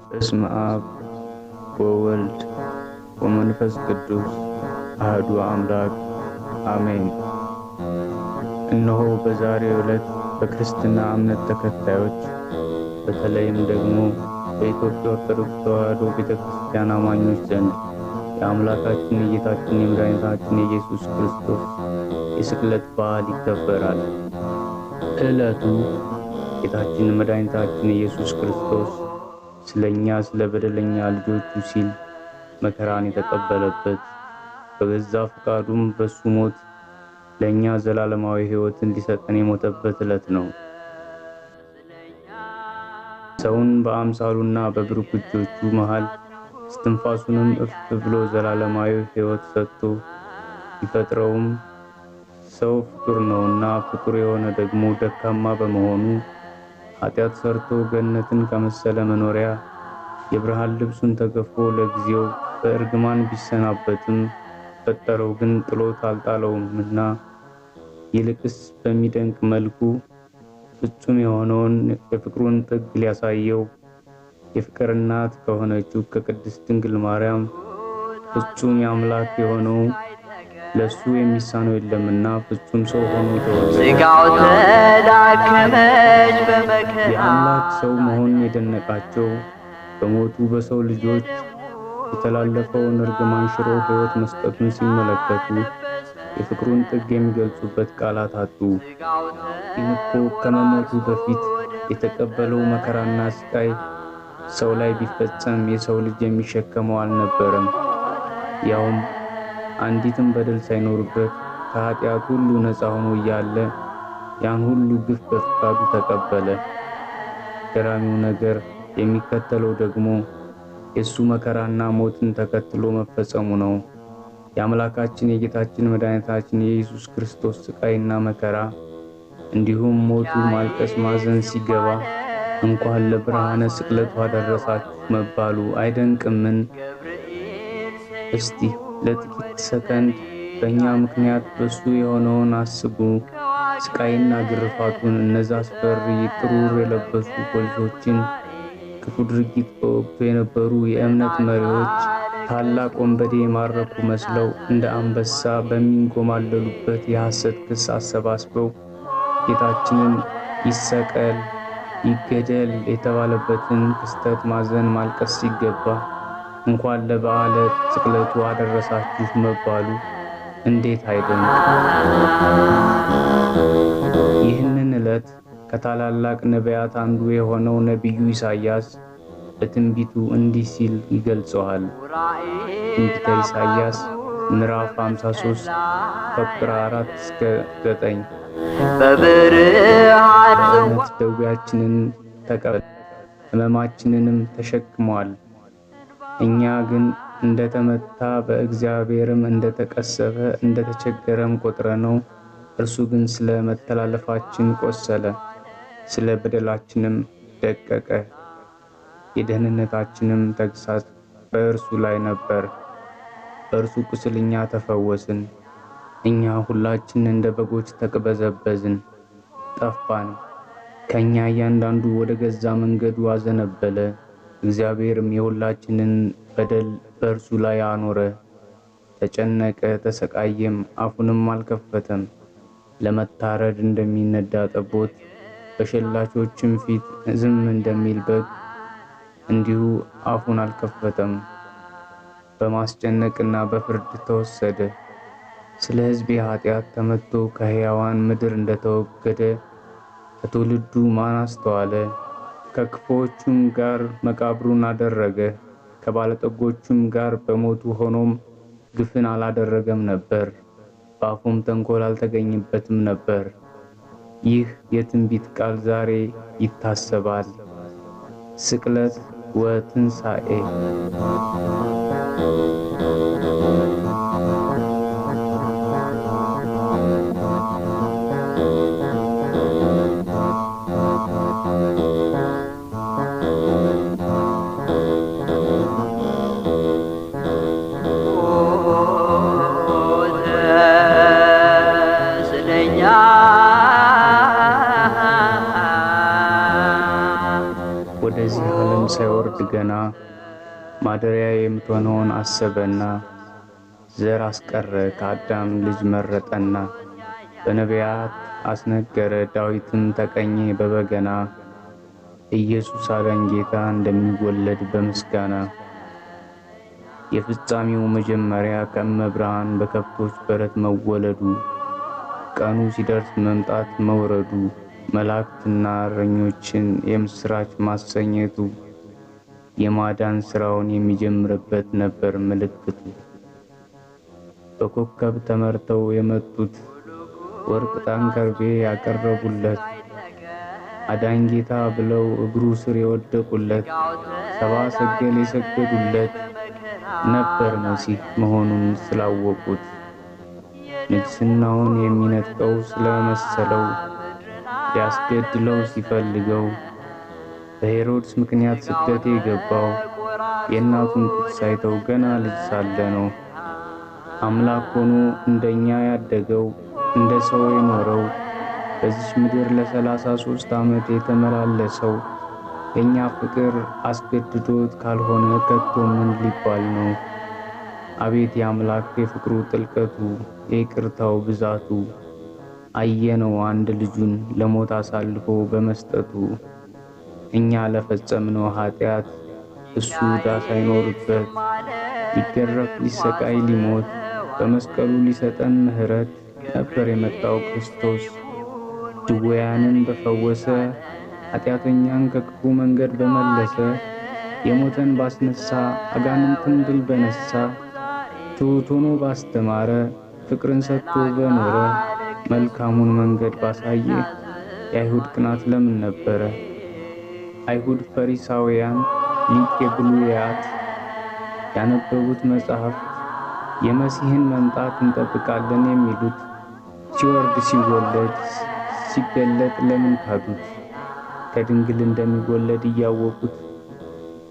በስመ አብ ወወልድ ወመንፈስ ቅዱስ አሐዱ አምላክ አሜን። እነሆ በዛሬው ዕለት በክርስትና እምነት ተከታዮች በተለይም ደግሞ በኢትዮጵያ ኦርቶዶክስ ተዋሕዶ ቤተክርስቲያን አማኞች ዘንድ የአምላካችን የጌታችን የመድኃኒታችን የኢየሱስ ክርስቶስ የስቅለት በዓል ይከበራል። ዕለቱ ጌታችን መድኃኒታችን ኢየሱስ ክርስቶስ ስለኛ ስለ በደለኛ ልጆቹ ሲል መከራን የተቀበለበት በገዛ ፈቃዱም በሱ ሞት ለኛ ዘላለማዊ ሕይወትን ሊሰጠን የሞተበት ዕለት ነው። ሰውን በአምሳሉና በብሩክ እጆቹ መሃል እስትንፋሱንም እፍ ብሎ ዘላለማዊ ሕይወት ሰጥቶ ይፈጥረውም ሰው ፍጡር ነውና ፍጡር የሆነ ደግሞ ደካማ በመሆኑ ኃጢአት ሰርቶ ገነትን ከመሰለ መኖሪያ የብርሃን ልብሱን ተገፎ ለጊዜው በእርግማን ቢሰናበትም ፈጠረው ግን ጥሎት አልጣለውምና ይልቅስ በሚደንቅ መልኩ ፍጹም የሆነውን የፍቅሩን ጥግ ሊያሳየው የፍቅር እናት ከሆነችው ከቅድስት ድንግል ማርያም ፍጹም የአምላክ የሆነው ለሱ የሚሳነው የለምና ፍጹም ሰው ሆኖ ተወለደ። ሥጋው ተዳከመች በመከራ የአምላክ ሰው መሆን የደነቃቸው በሞቱ በሰው ልጆች የተላለፈውን እርግማን ሽሮ ሕይወት መስጠቱን ሲመለከቱ የፍቅሩን ጥግ የሚገልጹበት ቃላት አጡ። ይህ እኮ ከመሞቱ በፊት የተቀበለው መከራና ስቃይ ሰው ላይ ቢፈጸም የሰው ልጅ የሚሸከመው አልነበረም። ያውም አንዲትም በደል ሳይኖርበት ከኃጢአት ሁሉ ነፃ ሆኖ እያለ ያን ሁሉ ግፍ በፍቃዱ ተቀበለ። ገራሚው ነገር የሚከተለው ደግሞ የሱ መከራና ሞትን ተከትሎ መፈጸሙ ነው። የአምላካችን የጌታችን መድኃኒታችን የኢየሱስ ክርስቶስ ስቃይና መከራ እንዲሁም ሞቱ ማልቀስ ማዘን ሲገባ እንኳን ለብርሃነ ስቅለቱ አደረሳችሁ መባሉ አይደንቅምን? እስቲ ለጥቂት ሰከንድ በእኛ ምክንያት በሱ የሆነውን አስቡ። ስቃይና ግርፋቱን፣ እነዛ አስፈሪ ጥሩር የለበሱ ፖሊሶችን፣ ክፉ ድርጊት በወቅቱ የነበሩ የእምነት መሪዎች ታላቅ ወንበዴ የማረኩ መስለው እንደ አንበሳ በሚንጎማለሉበት የሐሰት ክስ አሰባስበው ጌታችንን ይሰቀል ይገደል የተባለበትን ክስተት ማዘን ማልቀስ ሲገባ እንኳን ለበዓለ ስቅለቱ አደረሳችሁ መባሉ እንዴት አይደንቅ! ይህንን ዕለት ከታላላቅ ነቢያት አንዱ የሆነው ነቢዩ ኢሳይያስ በትንቢቱ እንዲህ ሲል ይገልጸዋል። ትንቢተ ኢሳይያስ ምዕራፍ 53 ከቁጥር 4 እስከ 9 በብርሃን ደዌያችንን ተቀበለ ሕመማችንንም ተሸክሟል። እኛ ግን እንደተመታ በእግዚአብሔርም እንደተቀሰፈ እንደተቸገረም ቆጥረነው፣ እርሱ ግን ስለ መተላለፋችን ቆሰለ፣ ስለ በደላችንም ደቀቀ። የደህንነታችንም ተግሣጽ በእርሱ ላይ ነበር፣ በእርሱ ቁስል እኛ ተፈወስን። እኛ ሁላችን እንደ በጎች ተቅበዘበዝን፣ ጠፋን። ከእኛ እያንዳንዱ ወደ ገዛ መንገዱ አዘነበለ። እግዚአብሔርም የሁላችንን በደል በእርሱ ላይ አኖረ። ተጨነቀ፣ ተሰቃየም፣ አፉንም አልከፈተም። ለመታረድ እንደሚነዳ ጠቦት በሸላቾችም ፊት ዝም እንደሚል በግ እንዲሁ አፉን አልከፈተም። በማስጨነቅና በፍርድ ተወሰደ። ስለ ሕዝቤ ኃጢአት ተመትቶ ከሕያዋን ምድር እንደተወገደ ከትውልዱ ማን አስተዋለ? ከክፉዎቹም ጋር መቃብሩን አደረገ፣ ከባለጠጎቹም ጋር በሞቱ ሆኖም ግፍን አላደረገም ነበር፣ በአፉም ተንኮል አልተገኘበትም ነበር። ይህ የትንቢት ቃል ዛሬ ይታሰባል። ስቅለት ወትንሣኤ። ስለኛ ወደዚህ ዓለም ሳይወርድ ገና ማደሪያ የምትሆነውን አሰበና ዘር አስቀረ ከአዳም ልጅ መረጠና በነቢያት አስነገረ ዳዊትም ተቀኘ በበገና ኢየሱስ አዳኝ ጌታ እንደሚወለድ በምስጋና የፍጻሜው መጀመሪያ ከመብርሃን በከብቶች በረት መወለዱ ቀኑ ሲደርስ መምጣት መውረዱ መላእክትና እረኞችን የምስራች ማሰኘቱ የማዳን ሥራውን የሚጀምርበት ነበር ምልክቱ። በኮከብ ተመርተው የመጡት ወርቅ ዕጣን ከርቤ ያቀረቡለት አዳኝ ጌታ ብለው እግሩ ስር የወደቁለት ሰብአ ሰገል የሰገዱለት ነበር መሲህ መሆኑን ስላወቁት። ንግሥናውን የሚነጥቀው ስለመሰለው ሊያስገድለው ሲፈልገው በሄሮድስ ምክንያት ስደት የገባው የእናቱን ጡት ሳይተው ገና ልጅ ሳለ ነው። አምላክ ሆኖ እንደኛ ያደገው እንደ ሰው የኖረው በዚህ ምድር ለ33 ዓመት የተመላለሰው የኛ ፍቅር አስገድዶት ካልሆነ ከቶ ምን ሊባል ነው? አቤት የአምላክ የፍቅሩ ጥልቀቱ የይቅርታው ብዛቱ አየነው አንድ ልጁን ለሞት አሳልፎ በመስጠቱ እኛ ለፈጸምነው ኃጢአት እሱ ዕዳ ሳይኖርበት ሊገረፍ ሊሰቃይ ሊሞት በመስቀሉ ሊሰጠን ምሕረት ነበር የመጣው ክርስቶስ። ድውያንን በፈወሰ ኃጢአተኛን ከክፉ መንገድ በመለሰ የሞተን ባስነሳ አጋንንትን ድል በነሳ ትሑት ሆኖ ባስተማረ ፍቅርን ሰጥቶ በኖረ መልካሙን መንገድ ባሳየ የአይሁድ ቅናት ለምን ነበረ? አይሁድ ፈሪሳውያን ሊቅ የብሉያት ያነበቡት መጽሐፍ የመሲህን መምጣት እንጠብቃለን የሚሉት ሲወርድ ሲወለድ ሲገለጥ ለምን ካዱት? ከድንግል እንደሚወለድ እያወቁት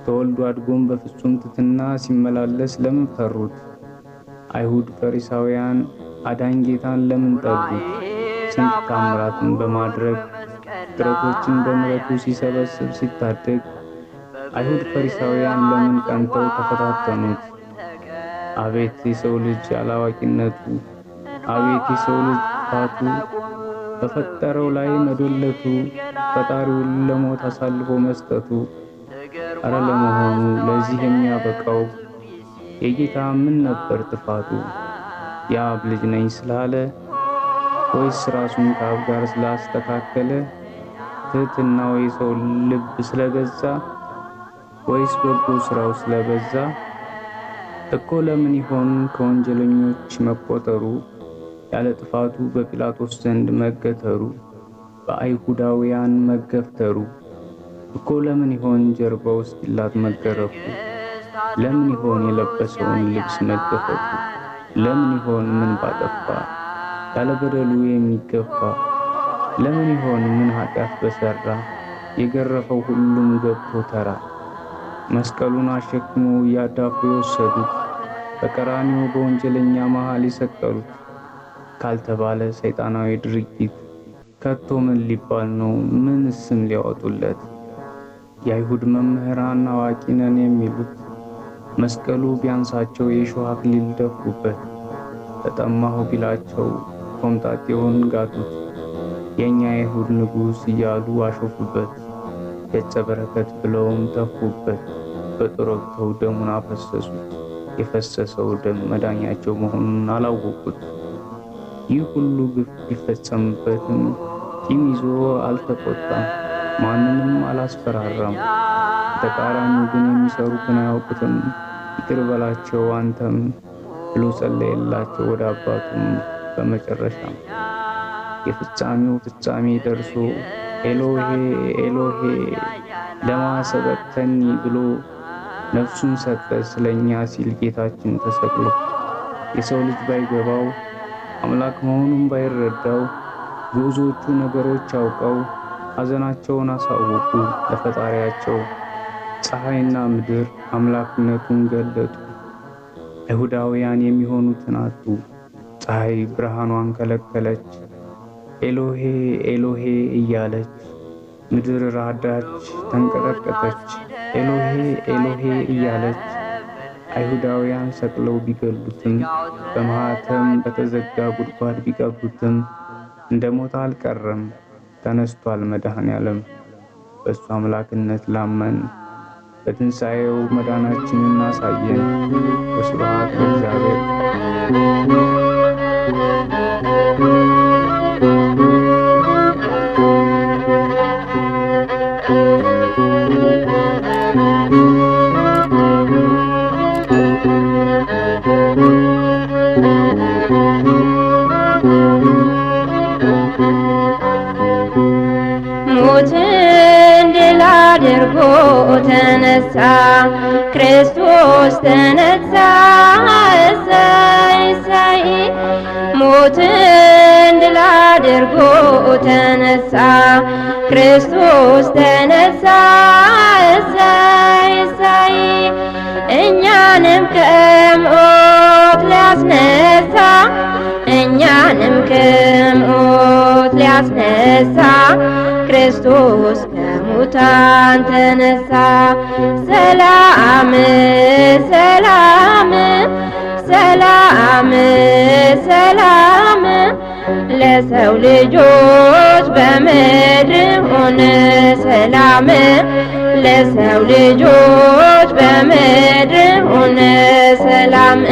ተወልዶ አድጎም በፍጹም ትሕትና ሲመላለስ ለምን ፈሩት? አይሁድ ፈሪሳውያን አዳኝ ጌታን ለምን ጠሉት? ስንት ታምራትን በማድረግ ፍጥረቶችን በምሕረቱ ሲሰበስብ ሲታደግ አይሁድ ፈሪሳውያን ለምን ቀንተው ተፈታተኑት? አቤት የሰው ልጅ አላዋቂነቱ! አቤት የሰው ልጅ ጥፋቱ! በፈጠረው ላይ መዶለቱ! ፈጣሪውን ለሞት አሳልፎ መስጠቱ! አረ ለመሆኑ ለዚህ የሚያበቃው የጌታ ምን ነበር ጥፋቱ? የአብ ልጅ ነኝ ስላለ ወይስ ራሱን ከአብ ጋር ስላስተካከለ? ትሕትናው የሰው ልብ ስለገዛ ወይስ በጎ ሥራው ስለበዛ? እኮ ለምን ይሆን ከወንጀለኞች መቆጠሩ ያለ ጥፋቱ በጲላጦስ ዘንድ መገተሩ በአይሁዳውያን መገፍተሩ? እኮ ለምን ይሆን ጀርባው እስኪላጥ መገረፉ? ለምን ይሆን የለበሰውን ልብስ መገፈፉ? ለምን ይሆን ምን ባጠፋ ያለ በደሉ የሚገፋ? ለምን ይሆን ምን ኃጢአት በሠራ የገረፈው ሁሉም ገብቶ ተራ? መስቀሉን አሸክመው እያዳፉ የወሰዱት በቀራንዮ በወንጀለኛ መሃል የሰቀሉት ካልተባለ ሰይጣናዊ ድርጊት ከቶ ምን ሊባል ነው? ምን ስም ሊያወጡለት? የአይሁድ መምህራን አዋቂ ነን የሚሉት መስቀሉ ቢያንሳቸው የእሾህ አክሊል ደፉበት። ተጠማሁ ቢላቸው ኮምጣጤውን ጋቱት። የእኛ የአይሁድ ንጉሥ እያሉ አሾፉበት። ገጸ በረከት ብለውም ተፉበት። በጦር ወግተው ደሙን አፈሰሱት። የፈሰሰው ደም መዳኛቸው መሆኑን አላወቁት። ይህ ሁሉ ግፍ ቢፈጸምበትም ቂም ይዞ አልተቆጣም፣ ማንንም አላስፈራራም። በተቃራኒው ግን የሚሰሩትን አያውቁትም፣ ይቅር በላቸው አንተም ብሎ ጸለየላቸው ወደ አባቱም። በመጨረሻም የፍጻሜው ፍጻሜ ደርሶ ኤሎሄ ኤሎሄ ለማ ሰበቅተኒ ብሎ ነፍሱን ሰጠ ስለኛ ሲል ጌታችን ተሰቅሎ። የሰው ልጅ ባይገባው አምላክ መሆኑን ባይረዳው ብዙዎቹ ነገሮች አውቀው ሐዘናቸውን አሳወቁ ለፈጣሪያቸው። ፀሐይና ምድር አምላክነቱን ገለጡ። አይሁዳውያን የሚሆኑትን አጡ። ፀሐይ ብርሃኗን ከለከለች። ኤሎሄ ኤሎሄ እያለች ምድር ራዳች ተንቀጠቀጠች። ኤሎሄ ኤሎሄ እያለች አይሁዳውያን ሰቅለው ቢገሉትም በማኅተም በተዘጋ ጉድጓድ ቢቀብሩትም እንደ ሞተ አልቀረም፣ ተነስቷል መድኃኔዓለም። በእሱ አምላክነት ላመን በትንሣኤው መዳናችንን አሳየን። ወስብሐት ለእግዚአብሔር። ሞትን ድል አድርጎ ተነሳ፣ ክርስቶስ ተነሳ። እሰይ እሰይ። ሞትን ድል አድርጎ ተነሳ፣ ክርስቶስ ተነሳ። እሰይ እሰይ። እኛንም ከሞት ሊያስነሳ፣ እኛንም ከሞት ሊያስነሳ ክርስቶስ ከሙታን ተነሳ። ሰላም ሰላም ሰላም ሰላም ለሰው ልጆች በምድር ሆነ ሰላም፣ ለሰው ልጆች በምድር ሆነ ሰላም።